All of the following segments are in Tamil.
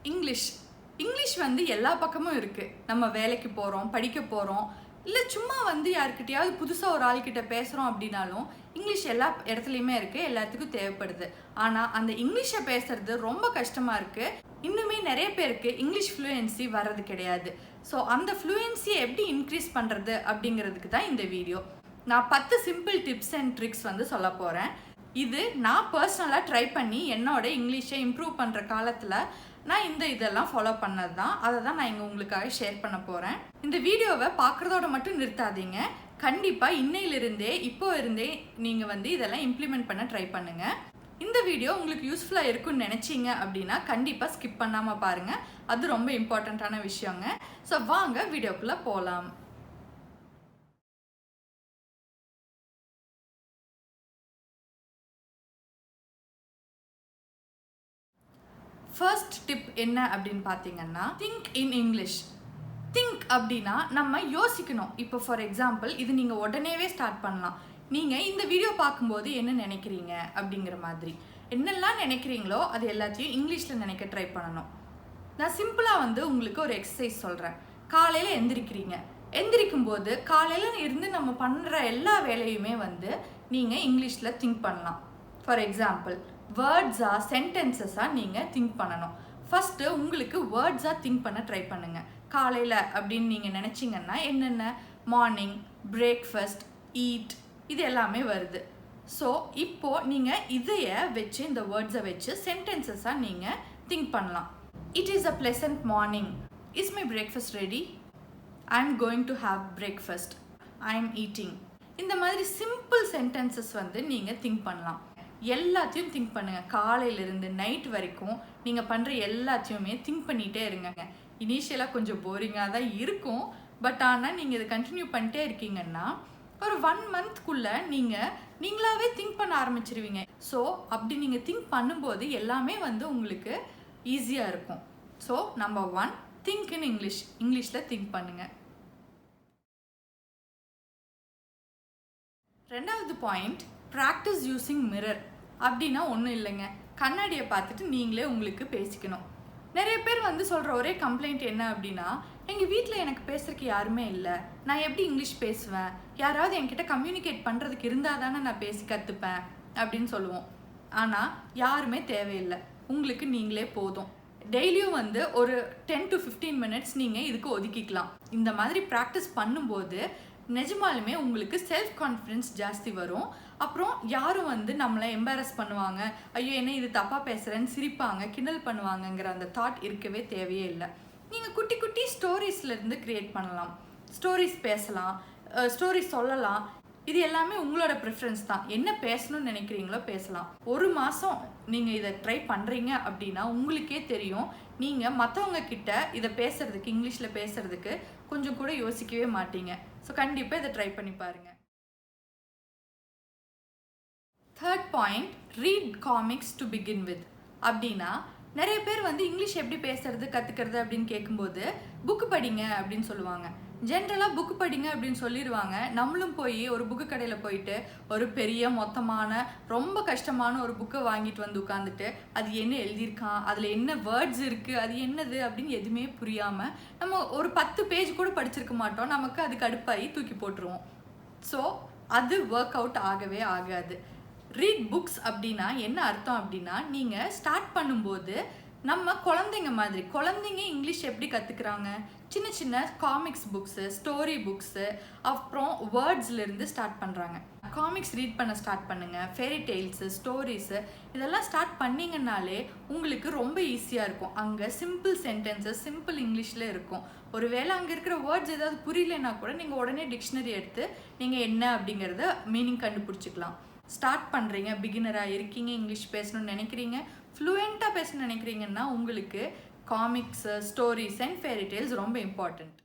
இங்கிலீஷ் வந்து எல்லா பக்கமும் இருக்குது. நம்ம வேலைக்கு போகிறோம், படிக்க போகிறோம், இல்லை சும்மா யார்கிட்டையாவது புதுசாக ஒரு ஆள்கிட்ட பேசுகிறோம் அப்படின்னாலும் இங்கிலீஷ் எல்லா இடத்துலையுமே இருக்குது, எல்லாத்துக்கும் தேவைப்படுது. ஆனால் அந்த இங்கிலீஷை பேசுறது ரொம்ப கஷ்டமாக இருக்குது. இன்னுமே நிறைய பேருக்கு இங்கிலீஷ் ஃப்ளூயன்சி வர்றது கிடையாது. ஸோ அந்த ஃப்ளூயன்சியை எப்படி இன்க்ரீஸ் பண்ணுறது அப்படிங்கிறதுக்கு தான் இந்த வீடியோ. நான் 10 சிம்பிள் டிப்ஸ் அண்ட் ட்ரிக்ஸ் சொல்ல போகிறேன். இது நான் பர்சனலாக ட்ரை பண்ணி என்னோட இங்கிலீஷை இம்ப்ரூவ் பண்ணுற காலத்தில் நான் இதெல்லாம் ஃபாலோ பண்ணது தான். அதை தான் நான் இங்கே உங்களுக்காக ஷேர் பண்ண போகிறேன். இந்த வீடியோவை பார்க்குறதோட மட்டும் நிறுத்தாதீங்க. கண்டிப்பாக இன்னையிலிருந்தே நீங்கள் இதெல்லாம் இம்ப்ளிமெண்ட் பண்ண ட்ரை பண்ணுங்கள். இந்த வீடியோ உங்களுக்கு யூஸ்ஃபுல்லாக இருக்குன்னு நினச்சிங்க அப்படின்னா கண்டிப்பாக ஸ்கிப் பண்ணாமல் பாருங்கள். அது ரொம்ப இம்பார்ட்டண்ட்டான விஷயங்க. ஸோ வாங்க வீடியோக்குள்ளே போகலாம். ஃபர்ஸ்ட் டிப் என்ன அப்படின்னு பார்த்தீங்கன்னா, திங்க் இன் இங்கிலீஷ். திங்க் அப்படின்னா நம்ம யோசிக்கணும். இப்போ ஃபார் எக்ஸாம்பிள் இது நீங்கள் உடனேவே ஸ்டார்ட் பண்ணலாம். நீங்கள் இந்த வீடியோ பார்க்கும்போது என்ன நினைக்கிறீங்க அப்படிங்கிற மாதிரி என்னெல்லாம் நினைக்கிறீங்களோ அது எல்லாத்தையும் இங்கிலீஷில் நினைக்க ட்ரை பண்ணணும். நான் சிம்பிளாக உங்களுக்கு ஒரு எக்ஸசைஸ் சொல்கிறேன். காலையில் எந்திரிக்கும் போது காலையில் இருந்து நம்ம பண்ணுற எல்லா வேலையுமே நீங்கள் இங்கிலீஷில் திங்க் பண்ணலாம். ஃபார் எக்ஸாம்பிள் வேர்ட்ஸாக சென்டென்சஸாக நீங்கள் திங்க் பண்ணணும். ஃபஸ்ட்டு உங்களுக்கு வேர்ட்ஸாக திங்க் பண்ண ட்ரை பண்ணுங்கள். காலையில் அப்படின்னு நீங்கள் நினச்சிங்கன்னா என்னென்ன மார்னிங், பிரேக்ஃபாஸ்ட், ஈட் இது எல்லாமே வருது. ஸோ இப்போது நீங்கள் இதையை வச்சு இந்த வேர்ட்ஸை வச்சு சென்டென்சஸாக நீங்கள் திங்க் பண்ணலாம். It is a pleasant morning. Is my breakfast ready? I am going to have breakfast. I am eating. இந்த மாதிரி சிம்பிள் சென்டென்சஸ் நீங்கள் திங்க் பண்ணலாம். எல்லாத்தையும் திங்க் பண்ணுங்கள். காலையிலேருந்து நைட் வரைக்கும் நீங்கள் பண்ணுற எல்லாத்தையுமே திங்க் பண்ணிகிட்டே இருங்க. இனிஷியலாக கொஞ்சம் போரிங்காக தான் இருக்கும். பட் ஆனால் நீங்கள் இதை கண்டினியூ பண்ணிட்டே இருக்கீங்கன்னா ஒரு 1 மந்த்க்குள்ளே நீங்களாவே திங்க் பண்ண ஆரம்பிச்சிருவீங்க. ஸோ அப்படி நீங்கள் திங்க் பண்ணும்போது எல்லாமே உங்களுக்கு ஈஸியாக இருக்கும். So number 1, think in English. இங்கிலீஷில் திங்க் பண்ணுங்கள். ரெண்டாவது பாயிண்ட், ப்ராக்டிஸ் யூஸிங் மிரர். அப்படின்னா ஒன்றும் இல்லைங்க, கண்ணாடியை பார்த்துட்டு நீங்களே உங்களுக்கு பேசிக்கணும். நிறைய பேர் சொல்கிற ஒரே கம்ப்ளைண்ட் என்ன அப்படின்னா, எங்கள் வீட்டில் எனக்கு பேசுறதுக்கு யாருமே இல்லை, நான் எப்படி இங்கிலீஷ் பேசுவேன், யாராவது என்கிட்ட கம்யூனிகேட் பண்ணுறதுக்கு இருந்தால் தானே நான் பேசி கற்றுப்பேன் அப்படின்னு சொல்லுவோம். ஆனால் யாருமே தேவையில்லை, உங்களுக்கு நீங்களே போதும். டெய்லியும் ஒரு 10 to 15 மினிட்ஸ் நீங்கள் இதுக்கு ஒதுக்கிக்கலாம். இந்த மாதிரி ப்ராக்டிஸ் பண்ணும்போது நிஜமாலுமே உங்களுக்கு செல்ஃப் கான்ஃபிடென்ஸ் ஜாஸ்தி வரும். அப்புறம் யாரும் நம்மளை எம்பாரஸ் பண்ணுவாங்க, ஐயோ என்ன இது தப்பாக பேசுகிறேன்னு சிரிப்பாங்க, கிண்டல் பண்ணுவாங்கங்கிற அந்த தாட் இருக்கவே தேவையே இல்லை. நீங்கள் குட்டி குட்டி ஸ்டோரிஸ்லேருந்து க்ரியேட் பண்ணலாம். ஸ்டோரிஸ் பேசலாம், ஸ்டோரிஸ் சொல்லலாம். இது எல்லாமே உங்களோட ப்ரிஃபரன்ஸ் தான். என்ன பேசணும்னு நினைக்கிறீங்களோ பேசலாம். 1 மாதம் நீங்கள் இதை ட்ரை பண்ணுறீங்க அப்படின்னா உங்களுக்கே தெரியும், நீங்கள் மற்றவங்க கிட்ட இதை பேசுகிறதுக்கு, இங்கிலீஷில் பேசுகிறதுக்கு கொஞ்சம் கூட யோசிக்கவே மாட்டீங்க. ஸோ கண்டிப்பாக இதை ட்ரை பண்ணி பாருங்கள். Third point, read comics to begin with. அப்படின்னா நிறைய பேர் இங்கிலீஷ் எப்படி பேசுறது கற்றுக்கிறது அப்படின்னு கேட்கும்போது புக்கு படிங்க அப்படின்னு சொல்லுவாங்க. ஜென்ரலாக புக்கு படிங்க அப்படின்னு சொல்லிடுவாங்க. நம்மளும் போய் ஒரு புக்கு கடையில் போயிட்டு ஒரு பெரிய மொத்தமான ரொம்ப கஷ்டமான ஒரு புக்கை வாங்கிட்டு உட்காந்துட்டு அது என்ன எழுதியிருக்கான், அதில் என்ன வேர்ட்ஸ் இருக்குது, அது என்னது அப்படின்னு எதுவுமே புரியாமல் நம்ம ஒரு 10 பேஜ் கூட படிச்சிருக்க மாட்டோம். நமக்கு அது கடுப்பாகி தூக்கி போட்டுருவோம். ஸோ அது ஒர்க் அவுட் ஆகவே ஆகாது. ரீட் புக்ஸ் அப்படின்னா என்ன அர்த்தம் அப்படின்னா, நீங்கள் ஸ்டார்ட் பண்ணும்போது நம்ம குழந்தைங்க இங்கிலீஷ் எப்படி கற்றுக்குறாங்க, சின்ன சின்ன காமிக்ஸ் புக்ஸு, ஸ்டோரி புக்ஸு, அப்புறம் வேர்ட்ஸ்லேருந்து ஸ்டார்ட் பண்ணுறாங்க. காமிக்ஸ் ரீட் பண்ண ஸ்டார்ட் பண்ணுங்கள். ஃபேரி டெய்ல்ஸு, ஸ்டோரிஸு இதெல்லாம் ஸ்டார்ட் பண்ணிங்கன்னாலே உங்களுக்கு ரொம்ப ஈஸியாக இருக்கும். அங்கே சிம்பிள் சென்டென்சஸ் சிம்பிள் இங்கிலீஷில் இருக்கும். ஒருவேளை அங்கே இருக்கிற வேர்ட்ஸ் ஏதாவது புரியலைன்னா கூட நீங்கள் உடனே டிக்ஷனரி எடுத்து நீங்கள் என்ன அப்படிங்கிறத மீனிங் கண்டுபிடிச்சிக்கலாம். ஸ்டார்ட் பண்ணுறீங்க, பிகினராக இருக்கீங்க, இங்கிலீஷ் பேசணும்னு நினைக்கிறீங்க, ஃப்ளூயண்ட்டாக பேசணும்னு நினைக்கிறீங்கன்னா உங்களுக்கு comics, stories and fairy tales ரொம்ப important.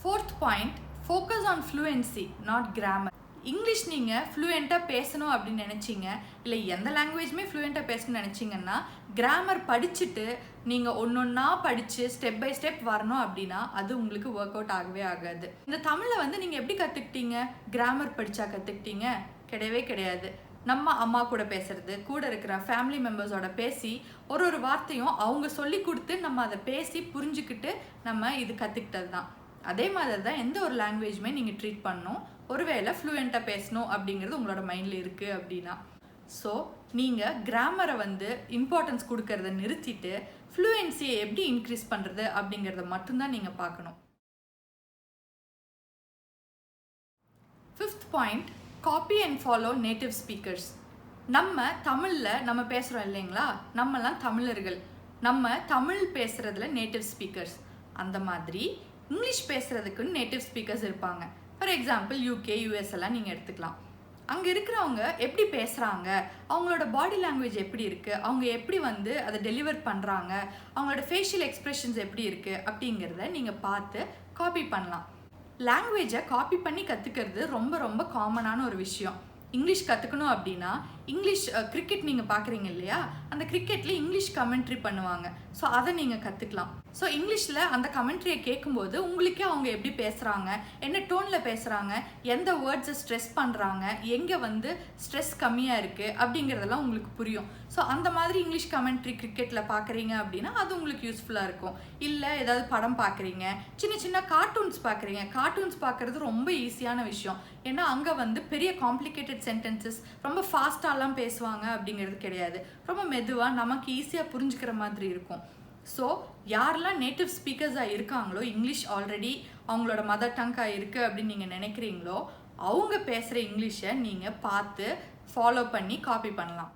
Fourth point, focus on fluency not grammar. English நீங்கள் ஃப்ளூயண்ட்டாக பேசணும் அப்படின்னு நினச்சிங்க, இல்லை எந்த லாங்குவேஜுமே ஃப்ளூயண்ட்டாக பேசணும்னு நினச்சிங்கன்னா கிராமர் படிச்சுட்டு நீங்கள் ஒன்றொன்னா படித்து ஸ்டெப் பை ஸ்டெப் வரணும் அப்படின்னா அது உங்களுக்கு ஒர்க் அவுட் ஆகவே ஆகாது. இந்த தமிழில் நீங்கள் எப்படி கற்றுக்கிட்டீங்க? கிராமர் படித்தா கற்றுக்கிட்டீங்க? கிடையவே கிடையாது. நம்ம அம்மா கூட பேசுறது, கூட இருக்கிற ஃபேமிலி மெம்பர்ஸோட பேசி ஒரு வார்த்தையும் அவங்க சொல்லி கொடுத்து நம்ம அதை பேசி புரிஞ்சுக்கிட்டு நம்ம இது கற்றுக்கிட்டது தான். அதே மாதிரி தான் எந்த ஒரு லாங்குவேஜுமே நீங்கள் ட்ரீட் பண்ணணும். ஒருவேளை ஃப்ளூயண்ட்டாக பேசணும் அப்படிங்கிறது உங்களோட மைண்டில் இருக்குது அப்படின்னா. ஸோ நீங்கள் கிராமரை வந்து இம்பார்ட்டன்ஸ் கொடுக்கறத நிறுத்திட்டு ஃப்ளூயன்சியை எப்படி இன்க்ரீஸ் பண்ணுறது அப்படிங்கிறத மட்டும்தான் நீங்கள் பார்க்கணும். 5th point, copy and follow native speakers. நம்ம தமிழில் நம்ம பேசுகிறோம் இல்லைங்களா, நம்மலாம் தமிழர்கள், நம்ம தமிழ் பேசுகிறதுல நேட்டிவ் ஸ்பீக்கர்ஸ். அந்த மாதிரி இங்கிலீஷ் பேசுகிறதுக்குன்னு நேட்டிவ் ஸ்பீக்கர்ஸ் இருப்பாங்க. ஃபார் எக்ஸாம்பிள் UK, US எல்லாம் நீங்கள் எடுத்துக்கலாம். அங்கே இருக்கிறவங்க எப்படி பேசுகிறாங்க, அவங்களோட பாடி லாங்குவேஜ் எப்படி இருக்குது, அவங்க எப்படி வந்து அதை டெலிவர் பண்ணுறாங்க, அவங்களோட ஃபேஷியல் எக்ஸ்ப்ரெஷன்ஸ் எப்படி இருக்குது அப்படிங்கிறத நீங்கள் பார்த்து காப்பி பண்ணலாம். லாங்குவேஜை காப்பி பண்ணி கற்றுக்கிறது ரொம்ப காமனான ஒரு விஷயம். இங்கிலீஷ் கற்றுக்கணும் அப்படின்னா இங்கிலீஷ் கிரிக்கெட் நீங்கள் பார்க்குறீங்க இல்லையா, அந்த கிரிக்கெட்டில் இங்கிலீஷ் கமெண்ட்ரி பண்ணுவாங்க. ஸோ அதை நீங்கள் கற்றுக்கலாம். ஸோ இங்கிலீஷில் அந்த கமெண்ட்ரியை கேட்கும்போது உங்களுக்கே அவங்க எப்படி பேசுகிறாங்க, என்ன டோனில் பேசுகிறாங்க, எந்த வேர்ட்ஸை ஸ்ட்ரெஸ் பண்ணுறாங்க, எங்கே வந்து ஸ்ட்ரெஸ் கம்மியாக இருக்குது அப்படிங்கிறதெல்லாம் உங்களுக்கு புரியும். ஸோ அந்த மாதிரி இங்கிலீஷ் கமெண்ட்ரி கிரிக்கெட்டில் பார்க்குறீங்க அப்படின்னா அது உங்களுக்கு யூஸ்ஃபுல்லாக இருக்கும். இல்லை ஏதாவது படம் பார்க்குறீங்க, சின்ன கார்ட்டூன்ஸ் பார்க்குறீங்க. கார்ட்டூன்ஸ் பார்க்குறது ரொம்ப ஈஸியான விஷயம். ஏன்னா அங்கே வந்து பெரிய காம்ப்ளிகேட்டட் சென்டென்சஸ் ரொம்ப ஃபாஸ்ட்டாலாம் பேசுவாங்க அப்படிங்கிறது கிடையாது. ரொம்ப மெதுவாக நமக்கு ஈஸியாக புரிஞ்சுக்கிற மாதிரி இருக்கும். ஸோ யாரெல்லாம் நேட்டிவ் ஸ்பீக்கர்ஸாக இருக்காங்களோ, இங்கிலீஷ் ஆல்ரெடி அவங்களோட மதர் டங்காக இருக்குது அப்படின்னு நீங்கள் நினைக்கிறீங்களோ, அவங்க பேசுகிற இங்கிலீஷை நீங்கள் பார்த்து ஃபாலோ பண்ணி காப்பி பண்ணலாம்.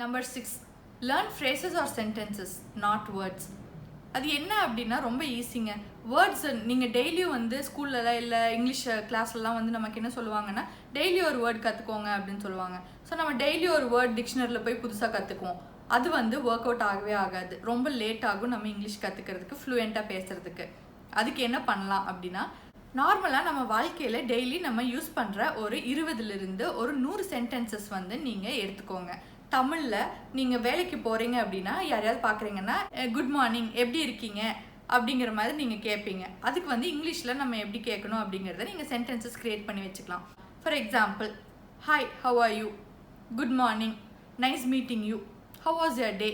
Number 6, learn phrases or sentences, not words. அது என்ன அப்படின்னா ரொம்ப ஈஸிங்க. வேர்ட்ஸ் நீங்கள் டெய்லியும் வந்து ஸ்கூல்லலாம் இல்லை இங்கிலீஷ் கிளாஸ்லாம் வந்து நமக்கு என்ன சொல்லுவாங்கன்னா, டெய்லி ஒரு வேர்ட் கற்றுக்கோங்க அப்படின்னு சொல்லுவாங்க. ஸோ நம்ம டெய்லி ஒரு வேர்ட் டிக்ஷனரியில் போய் புதுசாக கற்றுக்குவோம். அது வந்து ஒர்க் அவுட் ஆகவே ஆகாது. ரொம்ப லேட் ஆகும் நம்ம இங்கிலீஷ் கற்றுக்கிறதுக்கு, ஃப்ளூயண்ட்டாக பேசுகிறதுக்கு. அதுக்கு என்ன பண்ணலாம் அப்படின்னா, நார்மலாக நம்ம வாழ்க்கையில் டெய்லி நம்ம யூஸ் பண்ணுற ஒரு 20லிருந்து ஒரு 100 சென்டென்சஸ் வந்து நீங்கள் எடுத்துக்கோங்க. தமிழில் நீங்கள் வேலைக்கு போகிறீங்க அப்படின்னா யாரையாவது பார்க்குறீங்கன்னா குட் மார்னிங், எப்படி இருக்கீங்க அப்படிங்கிற மாதிரி நீங்கள் கேட்பீங்க. அதுக்கு வந்து இங்கிலீஷில் நம்ம எப்படி கேட்கணும் அப்படிங்கிறத நீங்கள் சென்டென்சஸ் க்ரியேட் பண்ணி வச்சுக்கலாம். For example, hi, how are you, good morning, nice meeting you, how was your day,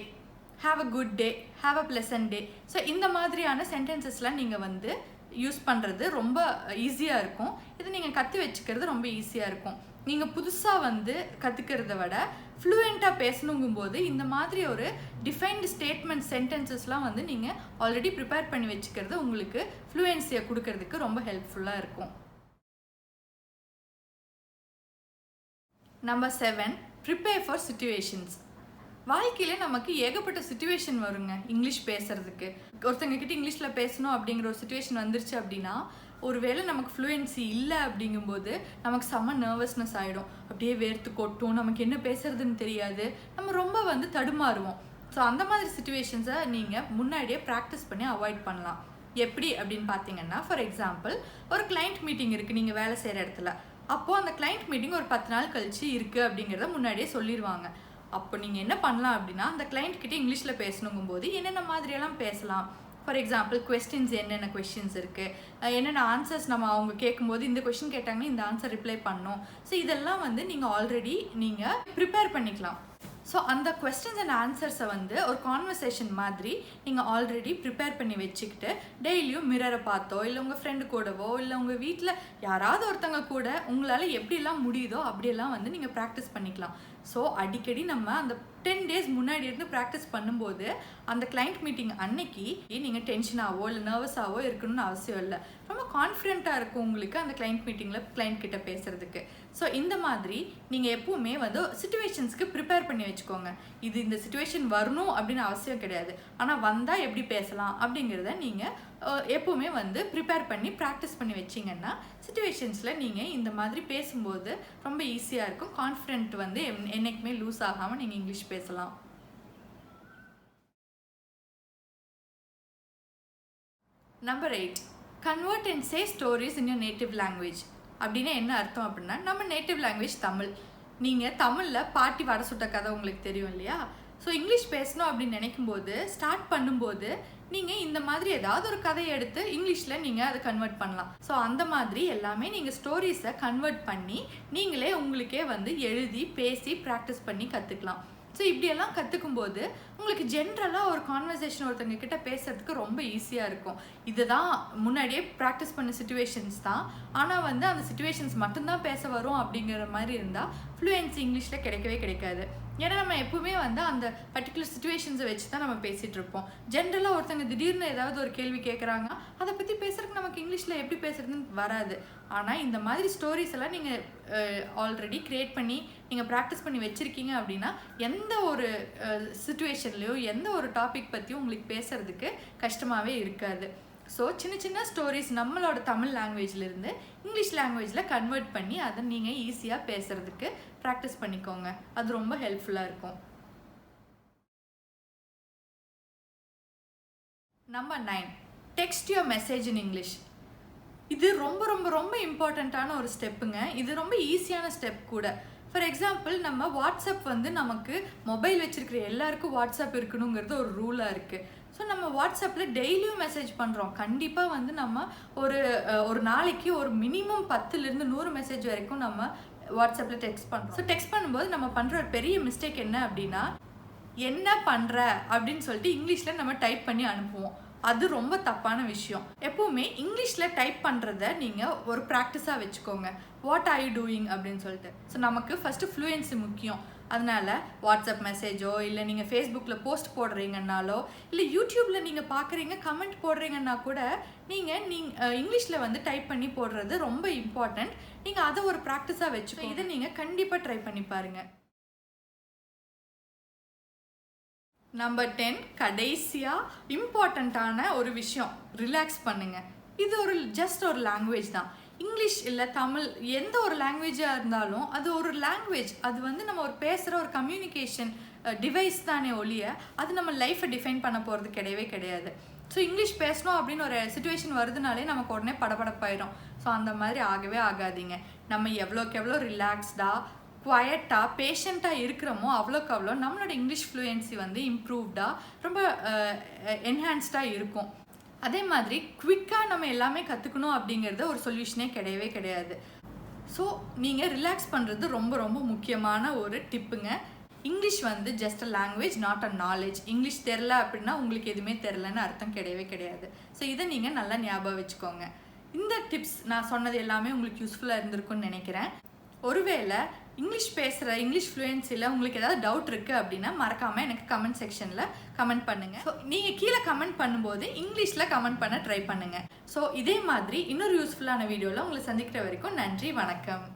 have a good day, have a pleasant day. So இந்த மாதிரியான சென்டென்சஸ்லாம் நீங்கள் வந்து யூஸ் பண்ணுறது ரொம்ப ஈஸியாக இருக்கும். இது நீங்கள் கற்று வச்சுக்கிறது ரொம்ப ஈஸியாக இருக்கும். நீங்கள் புதுசாக வந்து கற்றுக்கிறத விட ஃப்ளூயண்ட்டாக பேசணுங்கும்போது இந்த மாதிரி ஒரு டிஃபைன்டு ஸ்டேட்மெண்ட் சென்டென்சஸ்லாம் வந்து நீங்கள் ஆல்ரெடி ப்ரிப்பேர் பண்ணி வச்சுக்கிறது உங்களுக்கு ஃப்ளூயன்சியை கொடுக்கறதுக்கு ரொம்ப ஹெல்ப்ஃபுல்லாக இருக்கும். Number 7, prepare for situations. வாழ்க்கையில் நமக்கு ஏகப்பட்ட சிச்சுவேஷன் வருங்க இங்கிலீஷ் பேசுகிறதுக்கு. ஒருத்தங்க கிட்ட இங்கிலீஷில் பேசணும் அப்படிங்கிற ஒரு சிச்சுவேஷன் வந்துருச்சு அப்படின்னா, ஒருவேளை நமக்கு ஃப்ளூயன்சி இல்லை அப்படிங்கும்போது நமக்கு செம்ம நர்வஸ்னஸ் ஆகிடும். அப்படியே வேர்த்து கொட்டும், நமக்கு என்ன பேசுறதுன்னு தெரியாது, நம்ம ரொம்ப வந்து தடுமாறுவோம். ஸோ அந்த மாதிரி சிச்சுவேஷன்ஸை நீங்கள் முன்னாடியே ப்ராக்டிஸ் பண்ணி அவாய்ட் பண்ணலாம். எப்படி அப்படின்னு பார்த்தீங்கன்னா, ஃபார் எக்ஸாம்பிள், ஒரு கிளைண்ட் மீட்டிங் இருக்குது நீங்கள் வேலை செய்கிற இடத்துல. அப்போது அந்த கிளைண்ட் மீட்டிங் ஒரு 10 நாள் கழிச்சு இருக்குது அப்படிங்கிறத முன்னாடியே சொல்லிடுவாங்க. அப்போ நீங்கள் என்ன பண்ணலாம் அப்படின்னா, அந்த கிளைண்ட் கிட்டே இங்கிலீஷில் பேசணுங்கும்போது என்னென்ன மாதிரியெல்லாம் பேசலாம். ஃபார் எக்ஸாம்பிள், கொஸ்டின்ஸ் என்னென்ன கொஸ்டின்ஸ் இருக்குது, என்னென்ன ஆன்சர்ஸ் நம்ம அவங்க கேட்கும்போது இந்த கொஸ்டின் கேட்டாங்கன்னா இந்த ஆன்சர் ரிப்ளை பண்ணணும். ஸோ இதெல்லாம் வந்து நீங்கள் ஆல்ரெடி நீங்கள் ப்ரிப்பேர் பண்ணிக்கலாம். ஸோ அந்த கொஸ்டின்ஸ் அண்ட் ஆன்சர்ஸை வந்து ஒரு கான்வர்சேஷன் மாதிரி நீங்கள் ஆல்ரெடி ப்ரிப்பேர் பண்ணி வச்சுக்கிட்டு டெய்லியும் மிரரை பார்த்தோ, இல்லை உங்கள் ஃப்ரெண்டு கூடவோ, இல்லை உங்கள் வீட்டில் யாராவது ஒருத்தவங்க கூட உங்களால் எப்படிலாம் முடியுதோ அப்படியெல்லாம் வந்து நீங்கள் ப்ராக்டிஸ் பண்ணிக்கலாம். ஸோ அடிக்கடி நம்ம அந்த 10 days முன்னாடி இருந்து ப்ராக்டிஸ் பண்ணும்போது அந்த கிளைண்ட் மீட்டிங் அன்னைக்கு நீங்கள் டென்ஷனாகவோ இல்லை நர்வஸாகவோ இருக்கணும்னு அவசியம் இல்லை. ரொம்ப கான்ஃபிடென்ட்டாக இருக்கும் உங்களுக்கு அந்த கிளைண்ட் மீட்டிங்கில் கிளைண்ட் கிட்ட பேசுகிறதுக்கு. ஸோ இந்த மாதிரி நீங்கள் எப்பவுமே வந்து சிச்சுவேஷன்ஸ்க்கு ப்ரிப்பேர் பண்ணி வச்சுக்கோங்க. இது இந்த சிச்சுவேஷன் வரணும் அப்படின்னு அவசியம் கிடையாது, ஆனால் வந்தால் எப்படி பேசலாம் அப்படிங்கிறத நீங்கள் எப்பவுமே வந்து ப்ரிப்பேர் பண்ணி ப்ராக்டிஸ் பண்ணி வச்சிங்கன்னா சிச்சுவேஷன்ஸில் நீங்கள் இந்த மாதிரி பேசும்போது ரொம்ப ஈஸியாக இருக்கும். கான்ஃபிடென்ட் வந்து என்னைக்குமே லூஸ் ஆகாமல் நீங்கள் இங்கிலீஷ் பேசலாம். Number 8, convert and say stories in your native language. அப்படின்னா என்ன அர்த்தம் அப்படின்னா, நம்ம நேட்டிவ் லாங்குவேஜ் தமிழ். நீங்கள் தமிழில் பாட்டி வடை சுட்ட கதை உங்களுக்கு தெரியும் இல்லையா, ஸோ இங்கிலீஷ் பேசணும் அப்படின்னு நினைக்கும்போது ஸ்டார்ட் பண்ணும்போது நீங்கள் இந்த மாதிரி ஏதாவது ஒரு கதையை எடுத்து இங்கிலீஷில் நீங்கள் அதை கன்வெர்ட் பண்ணலாம். ஸோ அந்த மாதிரி எல்லாமே நீங்கள் ஸ்டோரிஸை கன்வெர்ட் பண்ணி நீங்களே உங்களுக்கே வந்து எழுதி பேசி ப்ராக்டிஸ் பண்ணி கற்றுக்கலாம். ஸோ இப்படியெல்லாம் கற்றுக்கும்போது உங்களுக்கு ஜென்ரலாக ஒரு கான்வர்சேஷன் ஒருத்தங்க கிட்ட பேசுறதுக்கு ரொம்ப ஈஸியாக இருக்கும். இதுதான் முன்னாடியே ப்ராக்டிஸ் பண்ண சுச்சுவேஷன்ஸ் தான். ஆனால் வந்து அந்த சுச்சுவேஷன்ஸ் மட்டும்தான் பேச வரும் அப்படிங்கிற மாதிரி இருந்தால் ஃப்ளூயன்சி இங்கிலீஷில் கிடைக்கவே கிடைக்காது. ஏன்னா நம்ம எப்பவுமே வந்து அந்த பர்டிகுலர் சுச்சுவேஷன்ஸை வச்சு தான் நம்ம பேசிகிட்டு இருப்போம். ஜென்ரலாக ஒருத்தங்க திடீர்னு ஏதாவது ஒரு கேள்வி கேட்குறாங்க, அதை பற்றி பேசுறதுக்கு நமக்கு இங்கிலீஷில் எப்படி பேசுறதுன்னு வராது. ஆனால் இந்த மாதிரி ஸ்டோரிஸ் எல்லாம் நீங்கள் ஆல்ரெடி க்ரியேட் பண்ணி நீங்கள் ப்ராக்டிஸ் பண்ணி வச்சுருக்கீங்க அப்படின்னா எந்த ஒரு சுச்சுவேஷன்லேயோ எந்த ஒரு டாபிக் பற்றியும் உங்களுக்கு பேசுகிறதுக்கு கஷ்டமாகவே இருக்காது. ஸோ சின்ன சின்ன ஸ்டோரிஸ் நம்மளோட தமிழ் லாங்குவேஜ்லேருந்து இங்கிலீஷ் லாங்குவேஜில் கன்வெர்ட் பண்ணி அதை நீங்கள் ஈஸியாக பேசுகிறதுக்கு ப்ராக்டிஸ் பண்ணிக்கோங்க. அது ரொம்ப ஹெல்ப்ஃபுல்லாக இருக்கும். Number 9, text your message in English. இது ரொம்ப ரொம்ப ரொம்ப இம்பார்ட்டண்ட்டான ஒரு ஸ்டெப்புங்க. இது ரொம்ப ஈஸியான ஸ்டெப் கூட. ஃபார் எக்ஸாம்பிள், நம்ம வாட்ஸ்அப் வந்து நமக்கு மொபைல் வச்சுருக்கிற எல்லாருக்கும் வாட்ஸ்அப் இருக்கணுங்கிறது ஒரு ரூலாக இருக்குது. ஸோ நம்ம வாட்ஸ்அப்பில் டெய்லியும் மெசேஜ் பண்ணுறோம். கண்டிப்பாக வந்து நம்ம ஒரு நாளைக்கு ஒரு மினிமம் 10லேருந்து 100 மெசேஜ் வரைக்கும் நம்ம வாட்ஸ்அப்பில் டெக்ஸ்ட் பண்ணுறோம். ஸோ டெக்ஸ்ட் பண்ணும்போது நம்ம பண்ணுற ஒரு பெரிய மிஸ்டேக் என்ன அப்படின்னா, என்ன பண்ணுற அப்படின்னு சொல்லிட்டு இங்கிலீஷில் நம்ம டைப் பண்ணி அனுப்புவோம். அது ரொம்ப தப்பான விஷயம். எப்போவுமே இங்கிலீஷில் டைப் பண்ணுறத நீங்கள் ஒரு ப்ராக்டிஸாக வச்சுக்கோங்க. வாட் ஆர் யூ டூயிங் அப்படின்னு சொல்லிட்டு. ஸோ நமக்கு ஃபஸ்ட்டு ஃப்ளூயன்சி முக்கியம். அதனால் வாட்ஸ்அப் மெசேஜோ இல்லை நீங்கள் ஃபேஸ்புக்கில் போஸ்ட் போடுறீங்கன்னாலோ இல்லை யூடியூப்பில் நீங்கள் பார்க்குறீங்க கமெண்ட் போடுறீங்கன்னா கூட நீங்கள் இங்கிலீஷில் வந்து டைப் பண்ணி போடுறது ரொம்ப இம்பார்ட்டண்ட். நீங்கள் அதை ஒரு ப்ராக்டிஸாக வச்சுக்கோங்க. இதை நீங்கள் கண்டிப்பாக ட்ரை பண்ணி பாருங்கள். நம்பர் 10, கடைசியாக இம்பார்ட்டண்ட்டான ஒரு விஷயம், ரிலாக்ஸ் பண்ணுங்கள். இது ஜஸ்ட் ஒரு லாங்குவேஜ் தான். இங்கிலீஷ் இல்லை தமிழ் எந்த ஒரு லாங்குவேஜாக இருந்தாலும் அது ஒரு லாங்குவேஜ். அது வந்து நம்ம ஒரு பேசுகிற ஒரு கம்யூனிகேஷன் டிவைஸ் தானே ஒழிய அது நம்ம லைஃப்பை டிஃபைன் பண்ண போகிறது கிடையவே கிடையாது. ஸோ இங்கிலீஷ் பேசணும் அப்படின்னு ஒரு சுச்சுவேஷன் வருதுனாலே நமக்கு உடனே படபடப்பாயிடும். ஸோ அந்த மாதிரி ஆகவே ஆகாதீங்க. நம்ம எவ்வளோக்கு எவ்வளோ ரிலாக்ஸ்டாக குவயட்டாக பேஷண்ட்டாக இருக்கிறோமோ அவ்வளோக்கு அவ்வளோ நம்மளோட இங்கிலீஷ் ஃப்ளூயன்சி வந்து இம்ப்ரூவ்டாக ரொம்ப என்ஹான்ஸ்டாக இருக்கும். அதே மாதிரி குவிக்காக நம்ம எல்லாமே கற்றுக்கணும் அப்படிங்கிறது ஒரு சொல்யூஷனே கிடையவே கிடையாது. ஸோ நீங்கள் ரிலாக்ஸ் பண்ணுறது ரொம்ப ரொம்ப முக்கியமான ஒரு டிப்புங்க. இங்கிலீஷ் வந்து just a language, not a knowledge. English தெரில அப்படின்னா உங்களுக்கு எதுவுமே தெரிலன்னு அர்த்தம் கிடையவே கிடையாது. ஸோ இதை நீங்கள் நல்லா ஞாபகம் வச்சுக்கோங்க. இந்த டிப்ஸ் நான் சொன்னது எல்லாமே உங்களுக்கு யூஸ்ஃபுல்லாக இருந்திருக்குன்னு நினைக்கிறேன். ஒருவேளை இங்கிலீஷ் ஃப்ளூயன்சியில் உங்களுக்கு ஏதாவது டவுட் இருக்குது அப்படின்னா மறக்காமல் எனக்கு கமெண்ட் செக்ஷனில் கமெண்ட் பண்ணுங்கள். ஸோ நீங்கள் கீழே கமெண்ட் பண்ணும்போது இங்கிலீஷில் கமெண்ட் பண்ண ட்ரை பண்ணுங்கள். ஸோ இதே மாதிரி இன்னொரு யூஸ்ஃபுல்லான வீடியோவில் உங்களை சந்திக்கிற வரைக்கும் நன்றி, வணக்கம்.